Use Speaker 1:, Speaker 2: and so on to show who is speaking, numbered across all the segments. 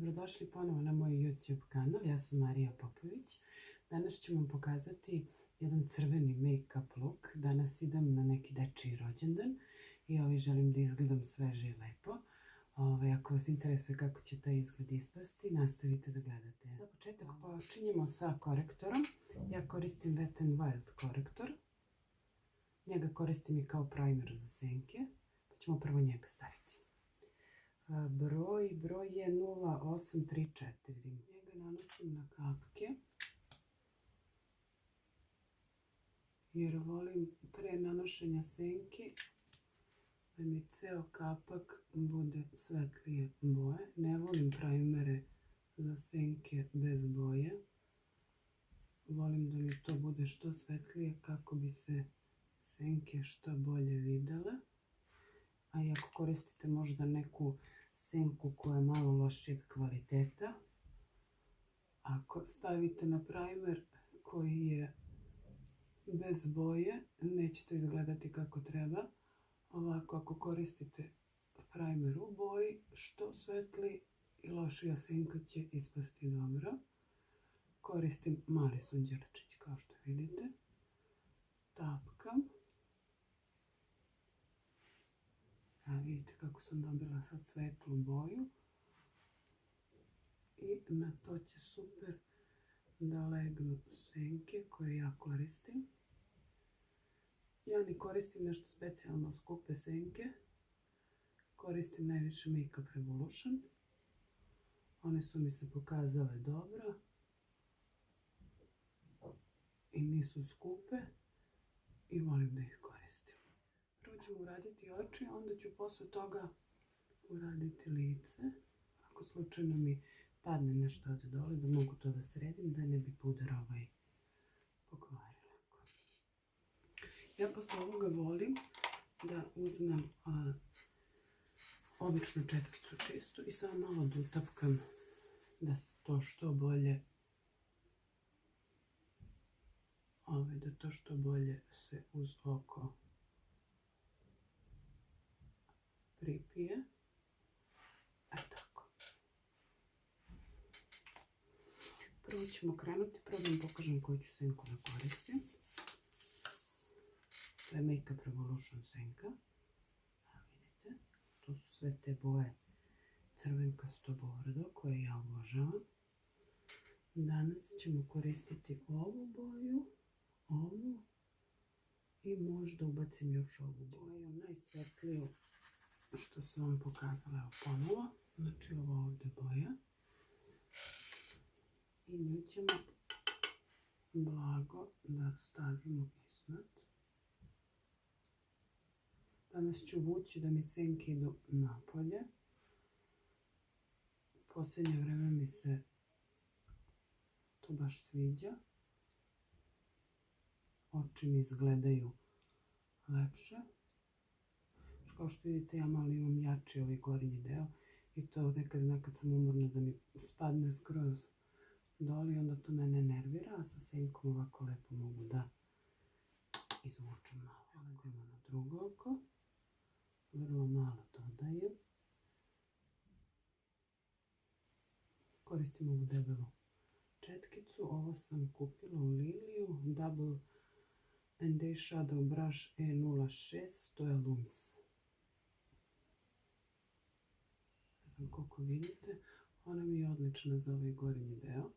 Speaker 1: dobrodošli ponovo na moj YouTube kanal. Ja sam Marija Popović. Danas ću vam pokazati jedan crveni make-up look. Danas idem na neki dečiji rođendan i želim da izgledam sveže i lepo. Ako vas interesuje kako će taj izgled ispasti, nastavite da gledate. Za početak počinjemo sa korektorom. Ja koristim Wet n Wild korektor. Njega koristim i kao primer za senke, pa ćemo prvo njega staviti. Broj je 0834. Njega nanosim na kapke, jer volim pre nanošenja senki da mi ceo kapak bude svetlije boje. Ne volim primere za senke bez boje. Volim da mi to bude što svetlije kako bi se senke što bolje videle. A i ako koristite možda neku senku koja je malo lošijeg kvaliteta, ako stavite na primer koji je bez boje, neće to izgledati kako treba. Ovako, ako koristite primer u boji, što svetli i lošija senka će ispasti dobro. Koristim mali sunđerčić, kao što vidite. Tapkam. Vidite kako sam dobila sad svetlu boju. I na to će super da legnu senke koje ja koristim. Ja ne koristim nešto specijalno skupe senke. Koristim najviše Make Up Revolution. One su mi se pokazale dobro. I nisu skupe. I volim da ih koristim. Prvo ću uraditi oči, onda ću posle toga uraditi lice. Ako slučajno mi padne nešto od dole, da mogu to da sredim, da ne bi puder pokvarila. Ja posle ovoga volim da uzmem običnu četkicu čistu i samo malo dotapkam da se to što bolje se uz oko pripije. Tako. Prvo ćemo krenuti, prvo da vam pokažem koju ću senku da koristim. To je Make Up Revolution senka. Vidite, to su sve te boje crvenkasto bordo koje ja obožavam. Danas ćemo koristiti ovu boju, ovu i možda ubacim još ovu boju. Najsvetliju što sam vam pokazala, evo ponovo, znači ovo ovdje boja. I nju ćemo blago da stavimo iznad. Danas ću vući da mi senke idu napolje. U posljednje vreme mi se to baš sviđa. Oči mi izgledaju lepše. Kao što vidite, ja malo imam jači ovaj gornji deo i to nekad zna kad sam umorna da mi spadne skroz dole i onda to mene nervira, a sa senkom ovako lepo mogu da izvučem malo. Prelazimo na drugo oko. Vrlo malo dodajem. Koristim ovu debelu četkicu. Ovo sam kupila u Liliju. Double and Day Shadow Brush E06. To je Lums. Ne znam koliko vidite. Ona mi je odlična za ovaj gornji deo.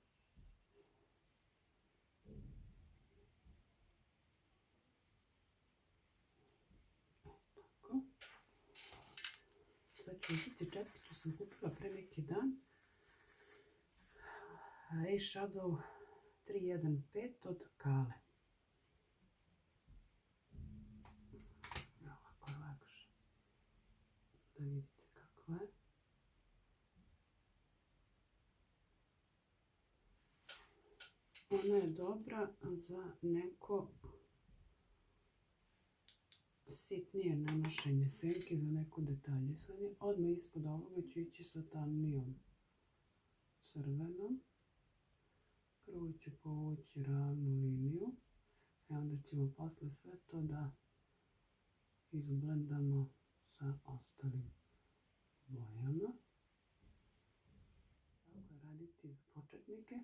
Speaker 1: Tako. Sad ću vidjeti, četkicu sam kupila pre neki dan. Eyeshadow 315 od Kale. Ovako je lakše da vidite kakva je. Ona je dobra za neko sitnije nanošenje senke, za neko detaljisanje. Odmah ispod ovoga ću ići sa tamnijom crvenom. Prvo ću povući ravnu liniju, a onda ćemo posle sve to da izblendamo sa ostalim bojama. raditi za početnike.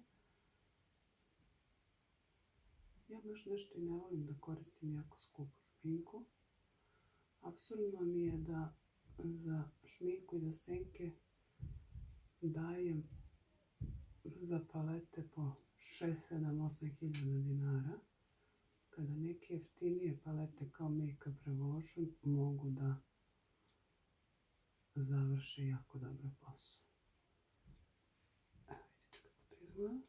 Speaker 1: Ja baš nešto i ne volim da koristim jako skupu šminku. Apsurdno mi je da za šminku i za senke dajem za palete po 6, 7, 8 hiljada dinara. Kada neke jeftinije palete kao Make Up Revolution mogu da završe jako dobro posao. Evo vidite kako to izgleda.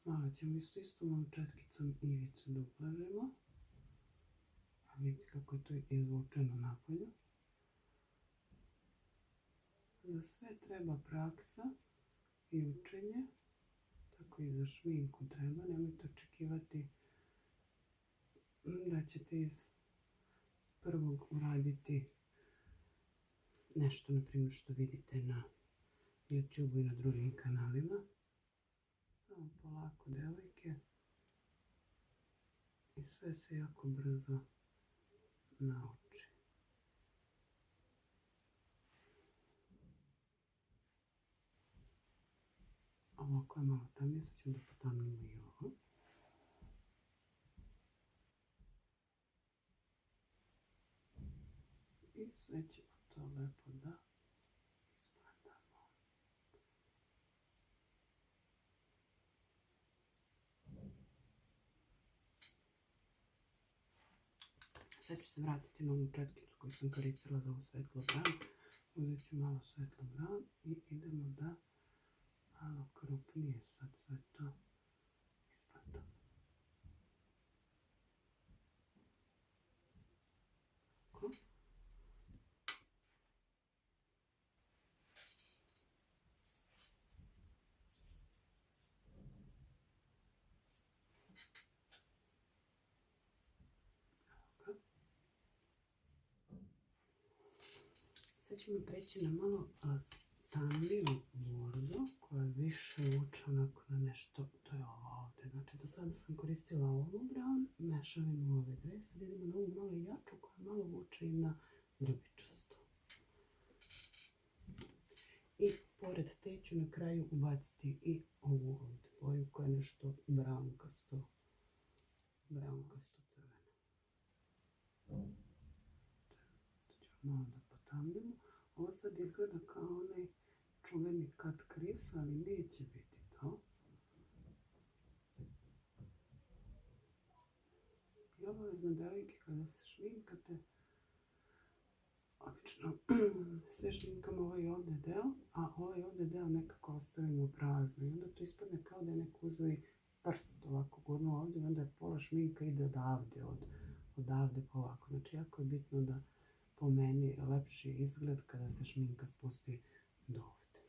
Speaker 1: Malo ćemo isto malo četkicom ivicu da ublažimo. A vidite kako je to izvučeno napolju. Za sve treba praksa i učenje. Tako i za šminku treba. Nemojte očekivati da ćete iz prvog uraditi nešto, na primjer, što vidite na YouTube i na drugim kanalima. Samo polako, devojke. I sve se jako brzo nauči. Ovako je malo tamnije, sad ćemo da potamnimo i ovo. I sve ćemo to lepo da isplandamo. Sad ću se vratiti na onu četkicu koju sam koristila za ovu svetlo brown. Uzet ću malo svetlo brown i idemo da malo krupnije sad sve to isplatamo. Tako. Sad ćemo preći na malo tamniju bordo koja je više vuče onako na nešto, to je ovo ovdje. Znači do sada sam koristila ovu brown, mešavinu ove dve, sad idemo na ovu malo jaču koja malo vuče i na ljubičasto. I pored te ću na kraju ubaciti i ovu ovdje boju koja je nešto brownkasto crvena. Sad ću malo da potamnimo. Ovo sad izgleda kao onaj čuveni cut crease, ali neće biti to. I obavezno, devojke, kada se šminkate, obično sve šminkamo ovaj ovdje deo, a ovaj ovdje deo nekako ostavimo prazno. I onda to ispadne kao da je neko uzeo i prst ovako gurnuo ovdje i onda je pola šminka ide odavde pa ovako. Znači jako je bitno da po meni lepši izgled kada se šminka spusti do ovdje.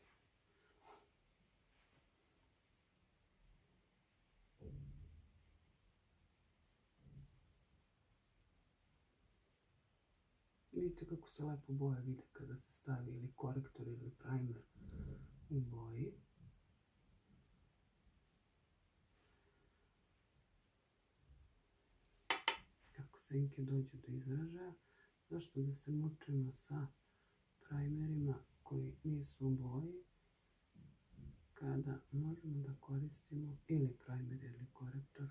Speaker 1: Vidite kako se lepo boja vide kada se stavi ili korektor ili primer u boji. Kako senke dođu do izražaja. Zašto da se mučimo sa primerima koji nisu u boji, kada možemo da koristimo ili primer ili korektor,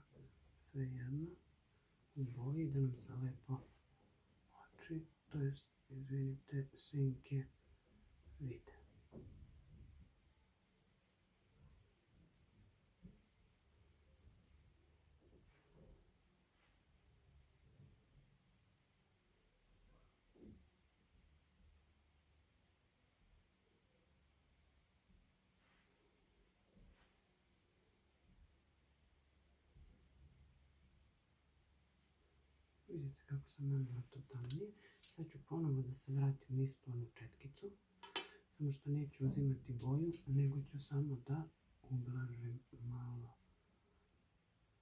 Speaker 1: svejedno, u boji da nam se lepo oči, to jest, izvinite, senke vide. Vidite kako sam nanula to tamnije. Sad ću ponovo da se vratim na istu onu četkicu. Samo što neću uzimati boju, nego ću samo da ublažim malo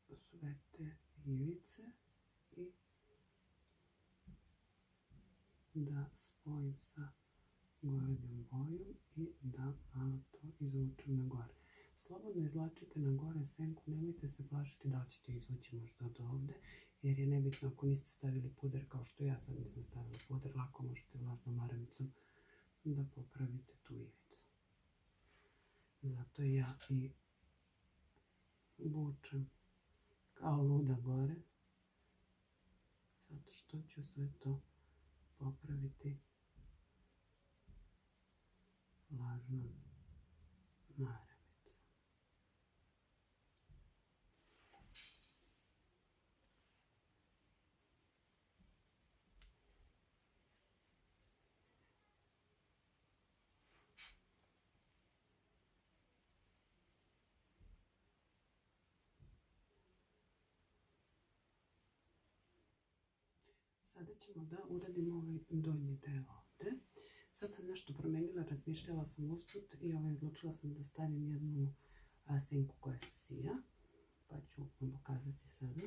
Speaker 1: sve te ivice i da spojim sa goreljom bojom i da malo to izvučem na gore. Slobodno izvlačite na gore senku, nemojte se plašiti da li ćete izvući možda od ovde, jer je nebitno ako niste stavili puder kao što ja sad nisam stavila puder, lako možete vlažnom maramicom da popravite tu ivicu. Zato ja i vučem kao luda gore, zato što ću sve to popraviti vlažnom maramicom. Sada ćemo da uradimo ovaj donji deo ovdje. Sad sam nešto promenila, razmišljala sam usput i odlučila sam da stavim jednu senku koja se sija. Pa ću vam pokazati sada.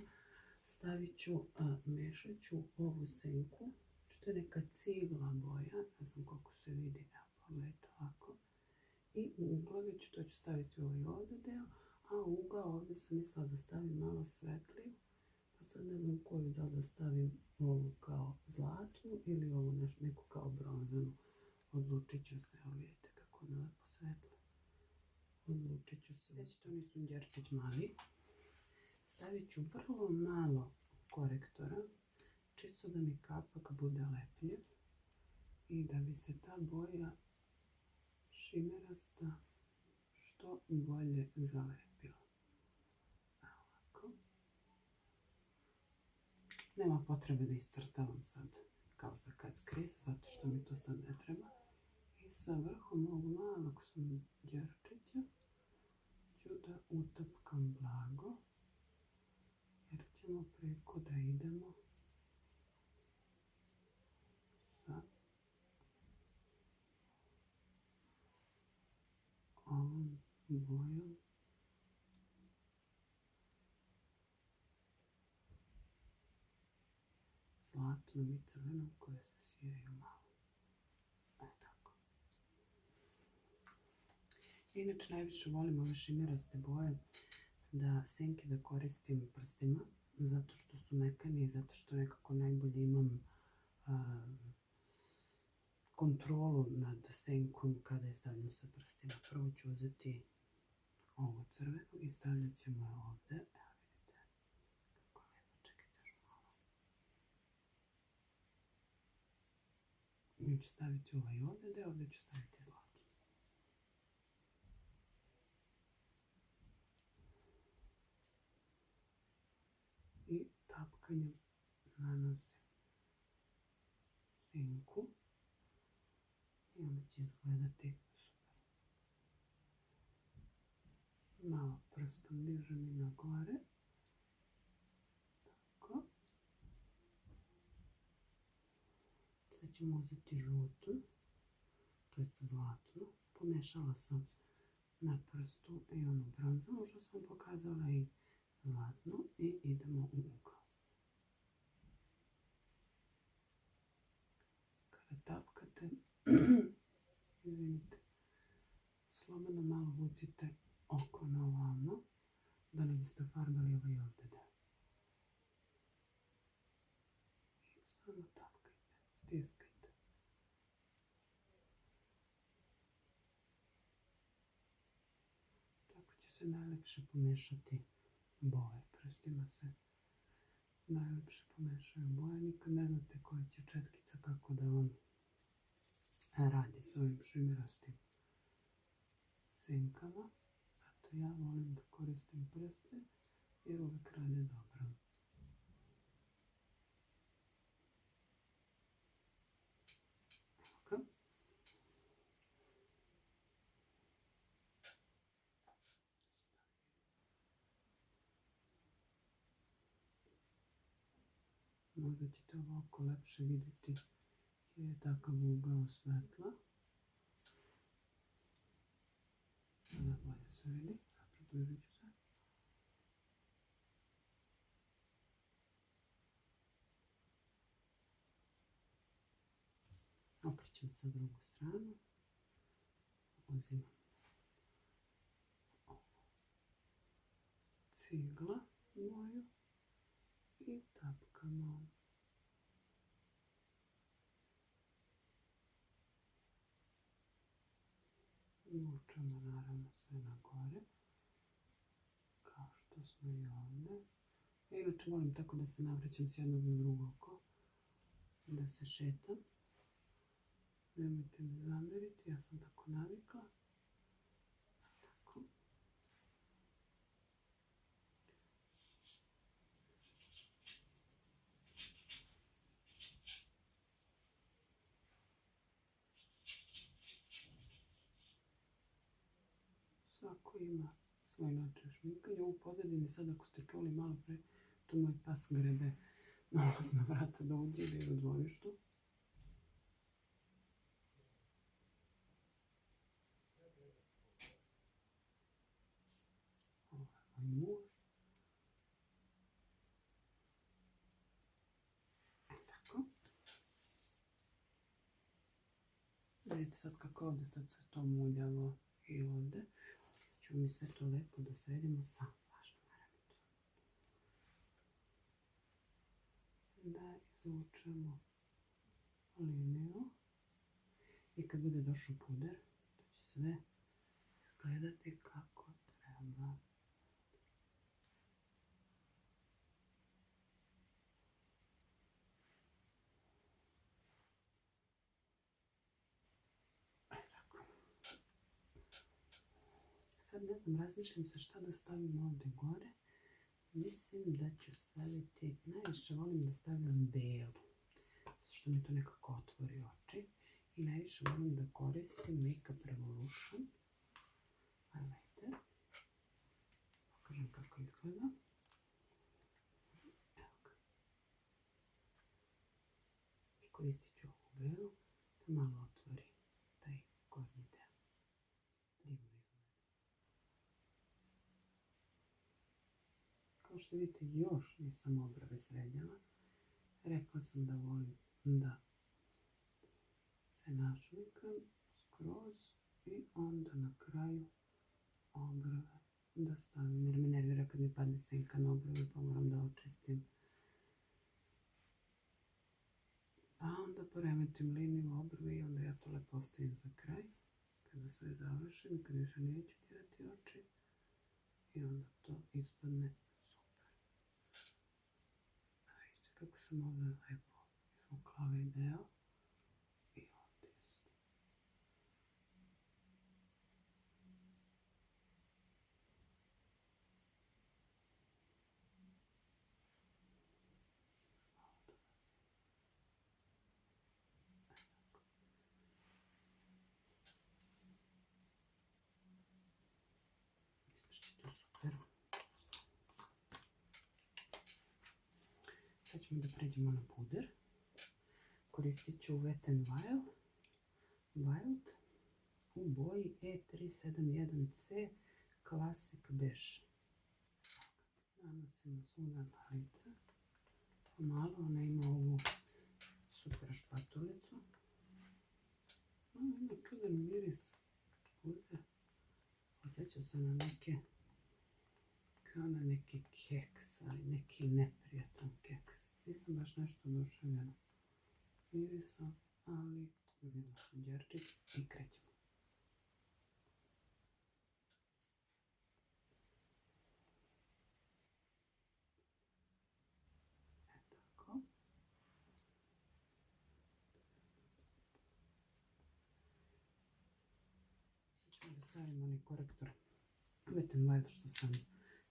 Speaker 1: Stavit ću, mešat ću ovu senku. Što je neka cigla boja, ne znam koliko se vidi, evo pogledajte ovako. I u uglavić, to ću staviti u ovaj ovdje deo, a u ugao ovdje sam mislila da stavim malo svetliju. Pa sad ne znam koju da stavim, ovu kao zlatnu ili ovu neku kao bronzanu. Odlučit ću se, evo vidite kako je lepo svetlo. Odlučit ću se. Sveći to nisu sunđerčić mali. Stavit ću vrlo malo korektora, čisto da mi kapak bude lepljiv i da bi se ta boja šimerasta što bolje zalepila. Ovako. Nema potrebe da iscrtavam sad kao za cut crease, zato što mi to sad ne treba. I sa vrhom ovog malog sunđerčića ću da utapkam blago, jer ćemo preko da idemo sa ovom bojom. Zlatnom i crvenom koje se sijaju malo. Tako. Inače najviše volim ove šimeraste boje da senke da koristim prstima, zato što su mekani i zato što nekako najbolje imam kontrolu nad senkom kada je stavljam sa prstima. Prvo ću uzeti ovu crvenu i stavljat ćemo je ovdje. Evo vidite kako je lijepo, čekajte još malo. I ću staviti ovaj ovdje deo, ovdje ću staviti zlatnu. I tapkanjem nanosim senku. I onda će izgledati super. Malo prstom dižem i na gore. Tako. Sad ćemo uzeti žutu, to jest zlatnu. Pomešala sam na prstu i onu bronzanu što sam pokazala i zlatnu i idemo u ugao. Kada tapkate, izvinite, slobodno malo vucite oko na ovamo, da ne biste farbali ovaj ovdje deo. I samo tapkajte, stiskajte. Tako će se najlepše pomešati boje. Prstima se najlepše pomešaju boje. Nikad ne znate koja će četkica kako da vam radi s ovim šimerastim senkama. Zato ja volim da koristim prste jer uvek rade dobro. Tako. Možda ćete ovako lepše vidjeti jer je takav ugao svetla. Sada bolje se vidi, približit ću se. Okrećem sa drugu stranu. Uzimam ovu cigla moju i tapkamo. Vučemo naravno sve na gore. Kao što smo i ovdje. Inače volim tako da se navraćam s jednog na drugo oko. Da se šetam. Nemojte mi zameriti, ja sam tako navikla. Tako. Svako ima svoj način šminkanja. U pozadini sad ako ste čuli malo pre, to moj pas grebe na ulazna vrata da uđe ili u dvorištu. Ovo je moj muž. Tako. Vidite sad kako ovdje sad se to muljavo i ovdje. Sad ćemo mi sve to lepo da sredimo sa vlažnom maramicom. Da izvučemo liniju. I kad bude došao puder, to će sve izgledati kako treba. Tako. Sad ne znam, razmišljam se šta da stavim ovdje gore. Mislim da ću staviti, najviše volim da stavljam belu, zato što mi to nekako otvori oči. I najviše volim da koristim Makeup Revolution highlighter. Pokažem kako izgleda. Evo ga. I koristit ću ovu belu da malo otvori taj gornji deo. Divno izgleda. Kao što vidite, još nisam obrve sredila. Rekla sam da volim da se našminkam skroz i onda na kraju obrve da stavim, jer me nervira kad mi padne senka na obrve pa moram da očistim. Pa onda poremetim liniju obrve i onda ja to lepo ostavim za kraj. Kada sve završim, kad više neću dirati oči i onda to ispadne super. Vidite kako sam ovdje lepo izvukla ovaj deo. Sad ćemo da pređemo na puder. Koristit ću Wet n Wild u boji E371C Classic Beige. Nanosimo svuda na lice. Pomalo, ona ima ovu super špatulicu. Ima čudan miris puder. Osjeća se na neke, kao na neki keks, ali neki neprijatan keks. Nisam baš nešto oduševljena mirisom, ali uzimam sunđerčić i krećemo. Tako. Sad ćemo da stavimo onaj korektor Wet n Wild što sam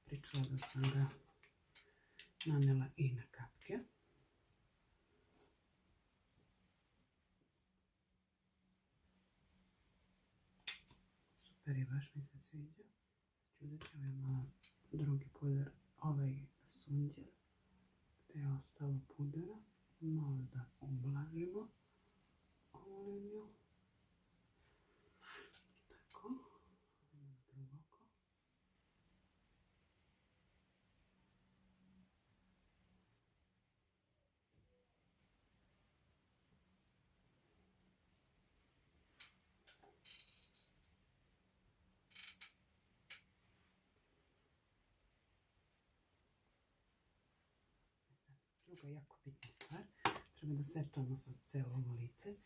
Speaker 1: pričala da sam ga nanela i na kapke. Super je, baš mi se sviđa. Sad ću uzeti ovaj malo drugi puder, ovaj sunđer, gdje je ostalo pudera. Malo da ublažimo ovu liniju. Tako. Drugo oko. Druga jako bitna stvar, treba da setujemo sad celo ovo lice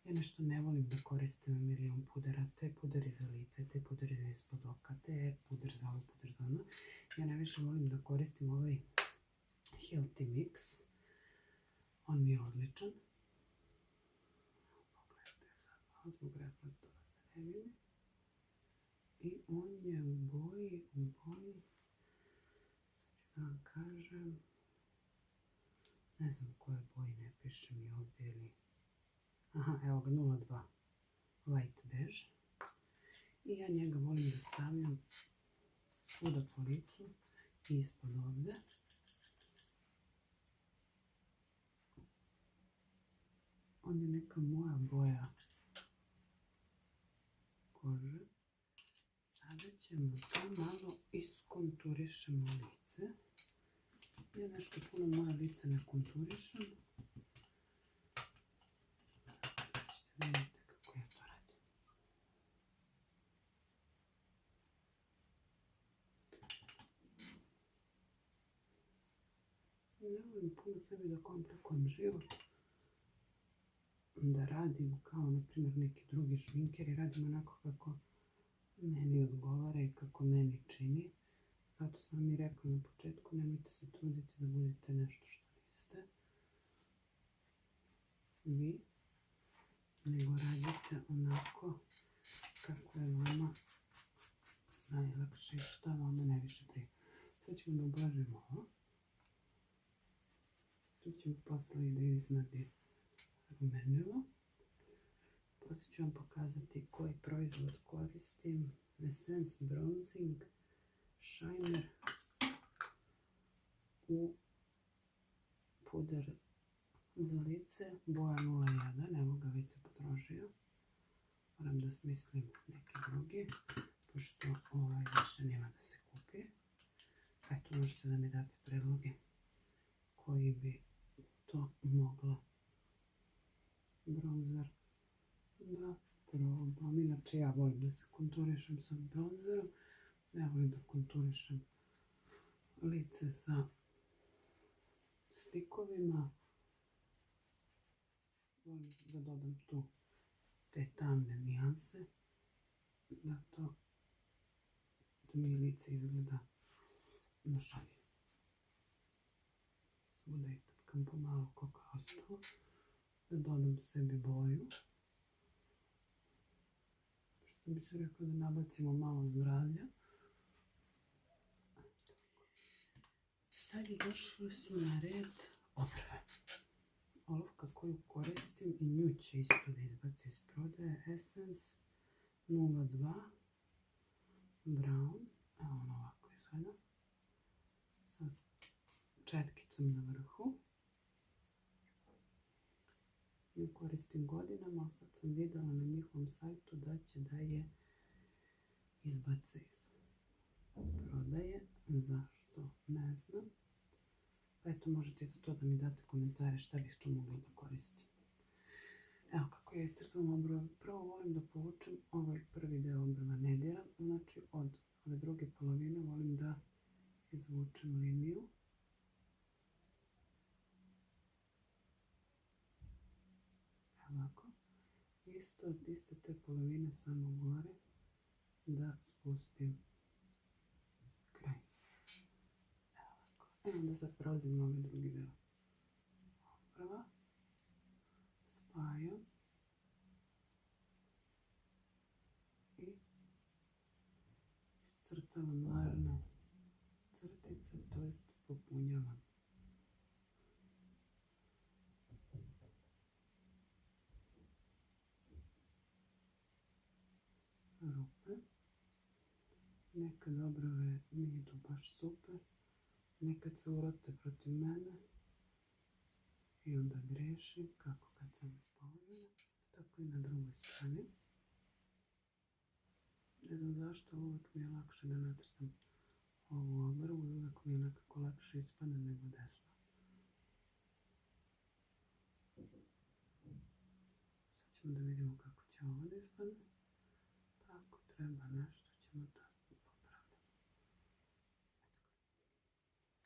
Speaker 1: Ja nešto ne volim da koristim milion pudera, te puderi za lice, te puderi ispod oka, te puder za ovo, puder za ono. Ja najviše volim da koristim ovaj Healthy Mix. On mi je odličan. Pogledajte sad malo zbog reflektora se ne vidi. I on je u boji, sad ću da vam kažem, ne znam u kojoj boji, ne piše mi ovdje ili... Aha, evo ga, 02 Light Beige. I ja njega volim da stavljam svuda po licu i ispod ovdje. On je neka moja boja kože. Sada ćemo to malo iskonturišemo lice. Ja nešto puno moje lice ne konturišem. Sad ćete vidjeti kako ja to radim. Ne volim puno sebi da komplikujem život. Da radim kao, na primjer, neki drugi šminkeri. Radim onako kako meni odgovara i kako meni čini. Zato sam vam i rekla na početku, nemojte se truditi da budete nešto što niste vi, nego radite onako kako je vama najlakše i šta vama najviše prije. Sad ćemo da ublažimo ovo. Tu ćemo posle i da iznadi rumenilo. Poslije ću vam pokazati koji proizvod koristim. Essence Bronzing Shiner u puder za lice, boja 01, evo ga već se potrošio. Moram da smislim neki drugi, pošto ovaj više nema da se kupi. Eto, možete da mi date predloge koji bi to moglo bronzer da probam. Inače ja volim da se konturišem sa bronzerom, ne volim da konturišem lice sa stikovima. Volim da dodam tu te tamne nijanse, da mi lice izgleda nošavije. Svuda istapkam pomalo koliko je ostalo, da dodam sebi boju. Što bi se rekao, da nabacimo malo zdravlja. Sad je došli su na red obrve. Olovka koju koristim i nju će isto da izbaci iz prodaje. Essence 02 Brown. Evo ono ovako izgleda. Sa četkicom na vrhu. Nju koristim godinama, ali sad sam vidjela na njihovom sajtu da će da je izbace iz prodaje. Zašto? Ne znam. Pa eto, možete za to da mi date komentare šta bih tu mogla da koristim. Evo kako ja iscrtam obrve. Prvo volim da povučem ovaj prvi deo obrva, ne diram. Znači od ove druge polovine volim da izvučem liniju. Ovako. Isto od iste te polovine samo gore da spustim kraj. Evo onda sad prelazim na ovaj drugi deo obrva. Spajam i iscrtavam važne crtice, to jest popunjavam. Rupe. Nekad obrve mi idu baš super, nekad se urote protiv mene i onda grešim, kako kad sam ispoložena. Isto tako i na drugoj strani. Ne znam zašto, uvijek mi je lakše da nacrtam ovu obrvu i uvijek mi je nekako lakše ispadne nego desno. Sad ćemo da vidimo kako će ovo da ispadne. Pa ako treba nešto ćemo da popravljamo.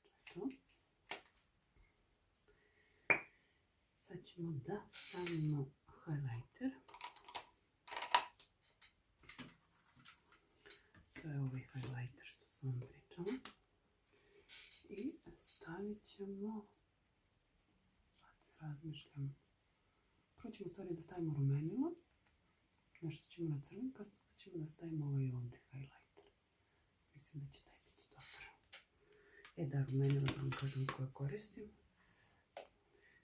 Speaker 1: To je to. Sad ćemo da stavimo highlighter. To je ovaj highlighter što sam vam pričala. I stavit ćemo, sad razmišljam, prvo ćemo u stvari da stavimo rumenilo, nešto ćemo na crvenka, pa ćemo da stavimo ovaj ovdje highlighter. Mislim da će taj biti dobro. Da, rumenilo da vam kažem koje koristim.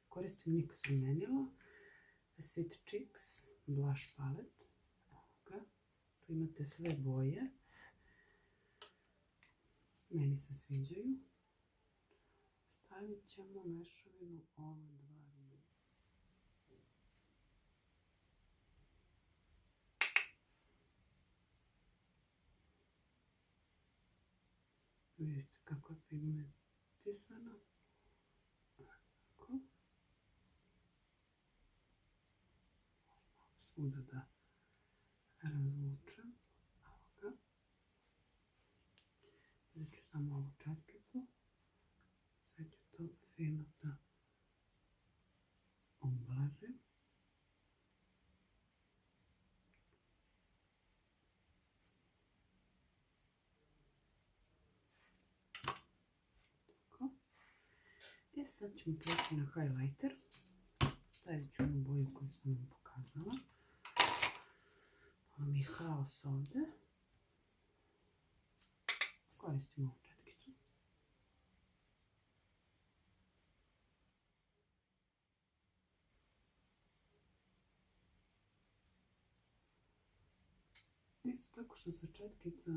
Speaker 1: Koristim NYX rumenilo, Sweet Cheeks blush palette. Tu imate sve boje. Meni se sviđaju. Stavit ćemo mešavinu ova dva rumena. Vidite kako je pigmentisano. Tako. Svuda da razvučem. Evo ga. Uzet ću samo ovu četkicu. Sad ću to fino da oblažim. Tako. Sad ćemo preći na highlighter. Stavit ću onu boju koju sam vam pokazala. Ovo mi je haos ovdje. Koristimo ovu četkicu. Isto tako što se četkica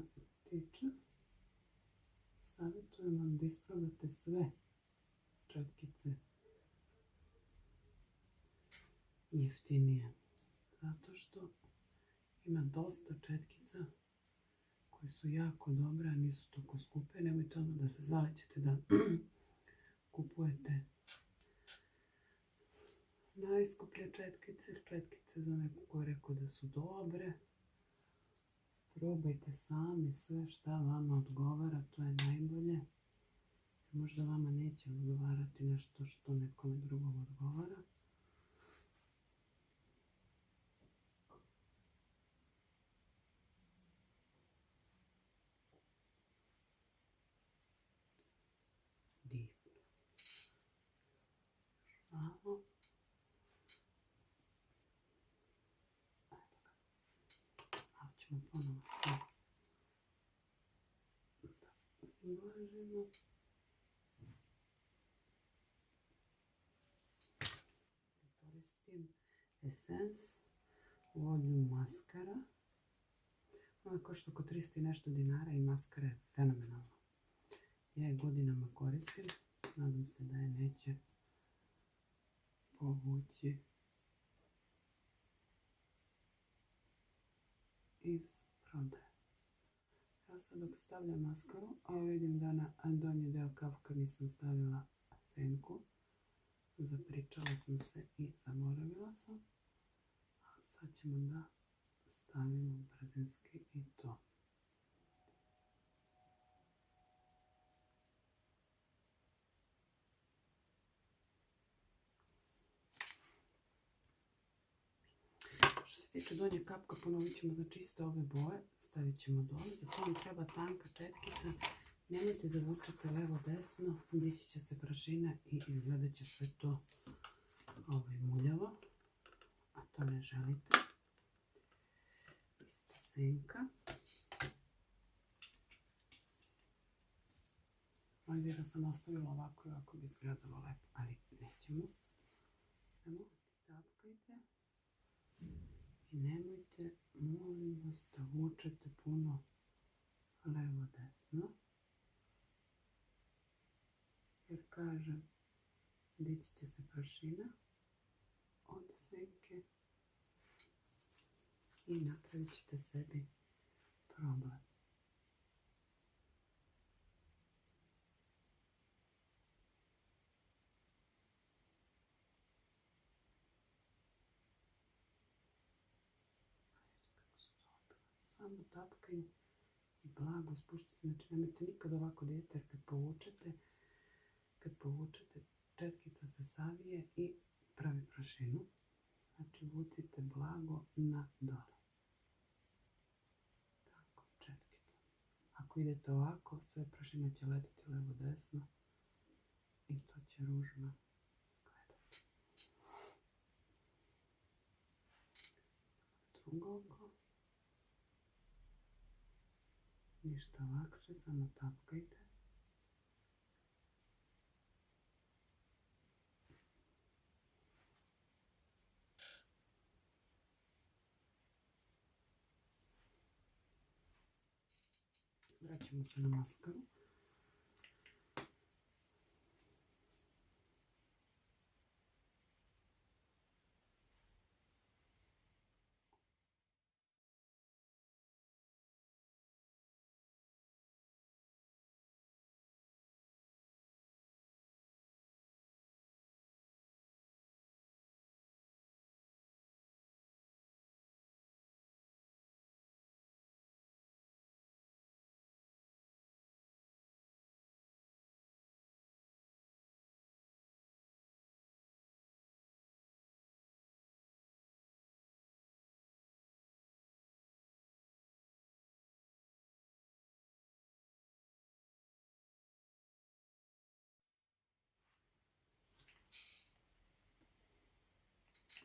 Speaker 1: tiče, savjetujem vam da ispravljate sve četkice jeftinije. Zato što ima dosta četkica koje su jako dobre, a nisu toliko skupe. Nemojte odmah da se zalećete da kupujete najskuplje četkice, četkice za neko ko je rekao da su dobre. Probajte sami sve šta vama odgovara, to je najbolje. Možda vama neće odgovarati nešto što nekome drugom odgovara. Divno. Malo. Malo ćemo ponovo sve da ublažimo. Koristim Essence Volume maskara. Ona košta oko 300 i nešto dinara i maskara je fenomenalna. Ja je godinama koristim. Nadam se da je neće povući iz prodaje. Ja sad dok stavljam maskaru, a vidim da na donji deo kavka nisam stavila senku. Zapričala sam se i zaboravila sam. A sad ćemo da stavimo brzinski i to. Što se tiče donjeg kapka, ponovit ćemo znači iste ove boje, stavit ćemo dole. Za to mi treba tanka četkica. Nemojte da vučete levo desno, dići će se prašina i izgledat će sve to muljavo, a to ne želite. Ista senka. Ovdje da sam ostavila ovako i ovako bi izgledalo lepo, ali nećemo. Samo tapkajte i nemojte, molim vas, da vučete puno levo desno. Jer kažem, dići će se prašina od senke i napravit ćete sebi problem. Samo tapkaju i blago spuštate, znači nemojte nikad ovako da idete, jer kad povučete, četkica se savije i pravi prašinu. Znači vucite blago na dole. Tako, četkicom. Ako idete ovako, sve prašine će letiti levo desno i to će ružno izgledati. Drugo oko. Ništa lakše, samo tapkajte. Vraćamo se na maskaru.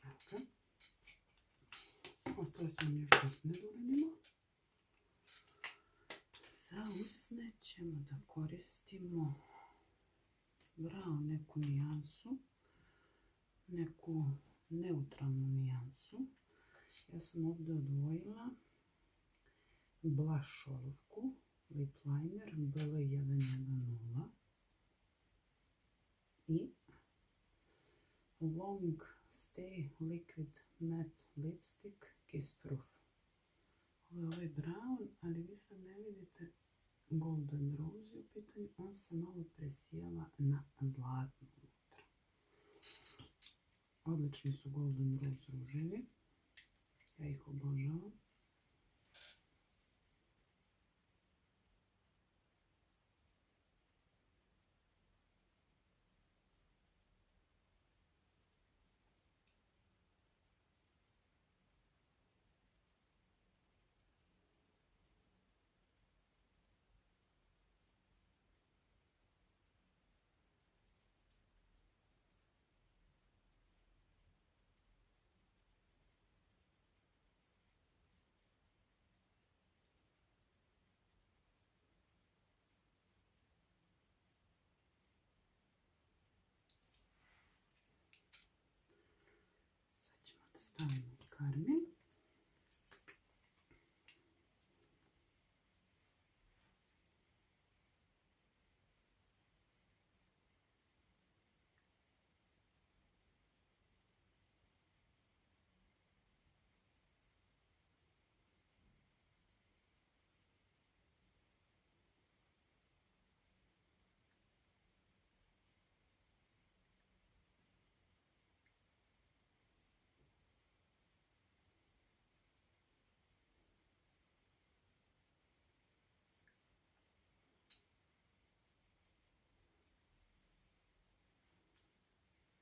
Speaker 1: Evo ga. Ostalo su nam još usne da uradimo. Za usne ćemo da koristimo brown neku nijansu, neku neutralnu nijansu. Ja sam ovdje odvojila blush olovku, lip liner BL110 i Long Stay Liquid Matte Lipstick Kiss Proof. Ovo je ovaj brown, ali vi sad ne vidite Golden Rose u pitanju, on se malo presijava na zlatnu unutra. Odlični su Golden Rose ruževi, ja ih obožavam. Sad ćemo da stavimo karmin.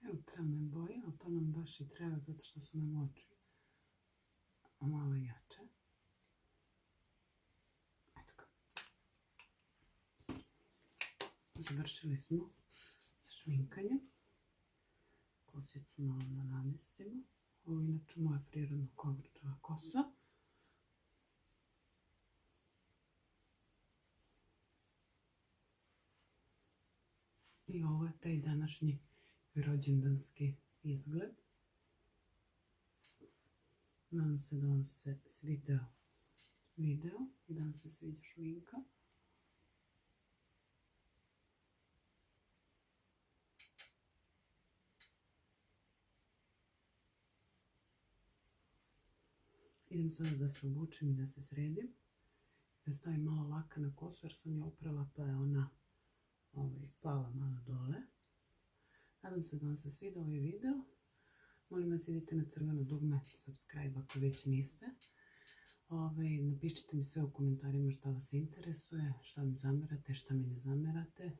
Speaker 1: Neutralne boje, ali to nam baš i treba zato što su nam oči malo jače. Eto ga. Završili smo sa šminkanjem. Kosicu malo da namestimo. Ovo je inače moja prirodna kovrčava kosa. I ovo je taj današnji rođendanski izgled. Nadam se da vam se svideo video i da vam se sviđa šminka. Idem sada da se obučem i da se sredim. Da stavim malo laka na kosu jer sam je oprala pa je ona pala malo dole. Nadam se da vam se sviđa ovaj video. Molim vas idite na crveno dugme subscribe ako već niste. Napišite mi sve u komentarima šta vas interesuje, šta mi zamerate, šta mi ne zamerate.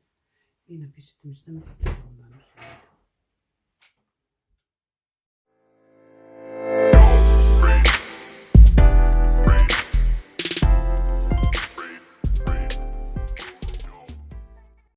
Speaker 1: I napišite mi šta mislite o ovom današnjem.